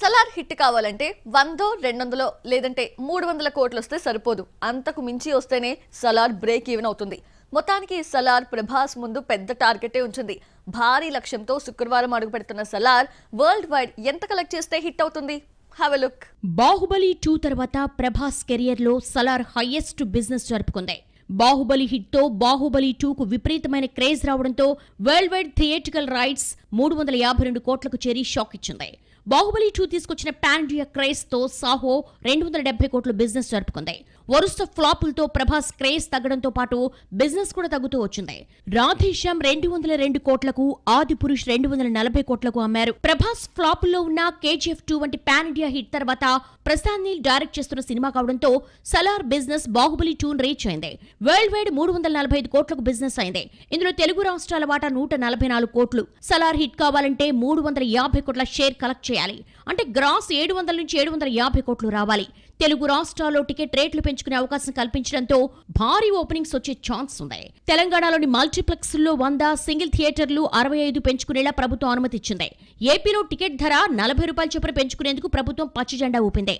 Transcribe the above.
Salaar hit కావాలంటే 100, 200 లేదంటే 300 కోట్లు వస్తే సరిపోదు. అంతకు మించి వస్తేనే సలార్ బ్రేక్ ఈవెన్ అవుతుంది. మొత్తానికి సలార్ ప్రభాస్ ముందు పెద్ద టార్గెటే ఉంచింది. భారీ లక్ష్యంతో శుక్రవారం అడుగు పెడుతున్న సలార్ వరల్డ్ వైడ్ ఎంత కలెక్ట్ చేస్తే హిట్ అవుతుంది? Have a look. బాహుబలి 2 తర్వాత ప్రభాస్ కెరియర్ లో సలార్ హైయెస్ట్ బిజినెస్ జరుపుకుంది. బాహుబలి హిట్ తో బాహుబలి 2కు విపరీతమైన క్రేజ్ రావడంతో వరల్డ్ వైడ్ థియేట్రికల్ రైట్స్ 352 కోట్లకు చేరి షాక్ ఇచ్చింది. బాహుబలి 2 తీసుకొచ్చిన పాన్ ఇండియా క్రేజ్ తో సాహో 270 కోట్ల బిజినెస్ జరుపుకుంది. వరుస ఫ్లాపులతో ప్రభాస్ క్రేజ్ తగ్గడంతో పాటు బిజినెస్ కూడా తగ్గుతూ వచ్చింది. రాధేశ్యామ్ 202 కోట్లకు, ఆది పురుష్ 240 కోట్లకు అమ్మారు. ప్రభాస్ ఫ్లాపుల్లో ఉన్న KGF 2 వంటి పాన్ ఇండియా హిట్ తర్వాత ప్రశాంత్ నీల్ డైరెక్ట్ చేస్తున్న సినిమా కావడంతో సలార్ బిజినెస్ బాహుబలి 2 రీచ్ అయింది. వరల్డ్ వైడ్ 345 కోట్లకు బిజినెస్ అయింది. ఇందులో తెలుగు రాష్ట్రాల వాటా 144 కోట్లు. సలార్ హిట్ కావాలంటే 350 కోట్ల షేర్ కలెక్ట్ చేయాలి. అంటే గ్రాస్ 700 నుంచి 750 కోట్లు రావాలి. తెలుగు రాష్ట్రాల్లో టికెట్ రేట్లు పెంచుకునే అవకాశం కల్పించడంతో భారీ ఓపెనింగ్స్ వచ్చే ఛాన్స్ ఉంది. తెలంగాణలోని మల్టీప్లెక్స్ లో 100, సింగిల్ థియేటర్లు 65 పెంచుకునేలా ప్రభుత్వం అనుమతి ఇచ్చింది. ఏపీలో టికెట్ ధర 40 రూపాయల చొప్పున పెంచుకునేందుకు ప్రభుత్వం పచ్చజెండా ఊపింది.